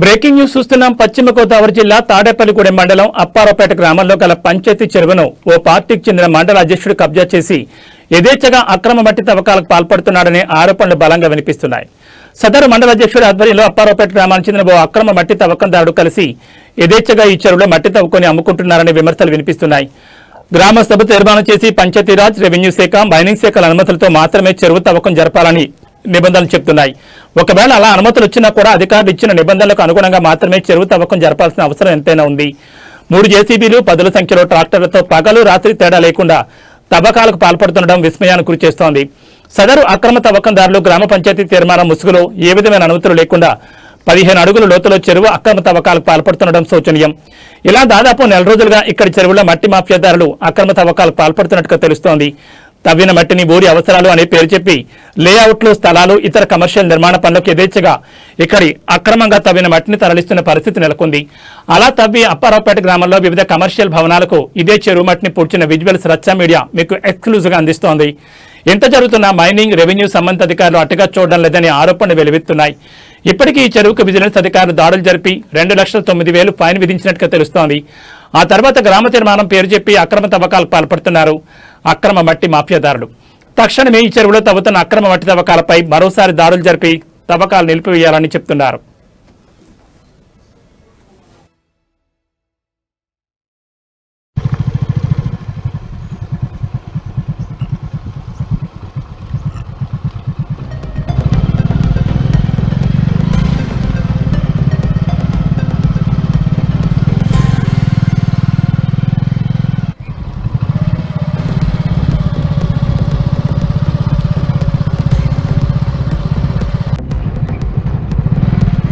Breaking news చూస్తున్నాం. పశ్చిమ గోదావరి జిల్లా తాడేపల్లిగూడెం మండలం అప్పారావుపేట గ్రామంలో గల పంచాయతీ చెరువును ఓ పార్టీకి చెందిన మండల అధ్యక్షుడు కబ్జా చేసి యథేచ్ఛగా అక్రమ మట్టి తవ్వకాలకు పాల్పడుతున్నాడనే ఆరోపణలు బలంగా వినిపిస్తున్నాయి. సదరు మండల అధ్యక్షుడు ఆధ్వర్యంలో అప్పారావుపేట గ్రామానికి చెందిన ఓ అక్రమ మట్టి తవ్వకందారుడు కలిసి యథేచ్ఛగా ఈ చెరువులో మట్టి తవ్వుకొని అమ్ముకుంటున్నారనే విమర్శలు వినిపిస్తున్నాయి. గ్రామ సభ తీర్మానం చేసి పంచాయతీరాజ్, రెవెన్యూ శాఖ, మైనింగ్ శాఖల అనుమతులతో మాత్రమే చెరువు తవ్వకం జరపాలని నిబంధనలు చెబుతున్నాయి. ఒకవేళ అలా అనుమతులు వచ్చినా కూడా అధికారులు ఇచ్చిన నిబంధనలకు అనుగుణంగా మాత్రమే చెరువు తవ్వకం జరపాల్సిన అవసరం ఎంతైనా ఉంది. 3 జేసీబీలు, పదుల సంఖ్యలో ట్రాక్టర్లతో పగలు రాత్రి తేడా లేకుండా తవ్వకాలకు పాల్పడుతుండడం విస్మయానికి గురిచేస్తోంది. సదరు అక్రమ తవ్వకందారులు గ్రామ పంచాయతీ తీర్మానం ముసుగులో ఏ విధమైన అనుమతులు లేకుండా 15 అడుగుల లోతులో చెరువు అక్రమ తవ్వకాలకు పాల్పడుతుండడం శోచనీయం. ఇలా దాదాపు 4 రోజులుగా ఇక్కడి చెరువులో మట్టి మాఫియాదారులు అక్రమ తవ్వకాలకు పాల్పడుతున్నట్టుగా తెలుస్తోంది. తవ్విన మట్టిని ఊరి అవసరాలు అనే పేరు చెప్పి లేఅవుట్లు, స్థలాలు, ఇతర కమర్షియల్ నిర్మాణ పనులకు యథేచ్ఛగా ఇక్కడి అక్రమంగా తవ్విన మట్టిని తరలిస్తున్న పరిస్థితి నెలకొంది. అలా తవ్వి అప్పారావుపేట గ్రామంలో వివిధ కమర్షియల్ భవనాలకు ఇదే చెరువు మట్టిని పూడ్చిన విజువల్స్ రచ్చ మీడియా మీకు ఎక్స్క్లూజివ్గా అందిస్తోంది. ఎంత జరుగుతున్నా మైనింగ్, రెవెన్యూ సంబంధిత అధికారులు అటుగా చూడడం లేదని ఆరోపణలు వెలువెత్తున్నాయి. ఇప్పటికీ ఈ చెరువుకు విజిలెన్స్ అధికారులు దాడులు జరిపి 2,09,000 ఫైన్ విధించినట్టుగా తెలుస్తోంది. ఆ తర్వాత గ్రామ తీర్మానం పేరు చెప్పి అక్రమ తవ్వకాలకు పాల్పడుతున్నారు అక్రమ మట్టి మాఫియాదారులు. తక్షణమే ఈ చెరువులో తవ్వుతున్న అక్రమ మట్టి తవ్వకాలపై మరోసారి దాడులు జరిపి తవ్వకాలు నిలిపివేయాలని చెప్తున్నారు.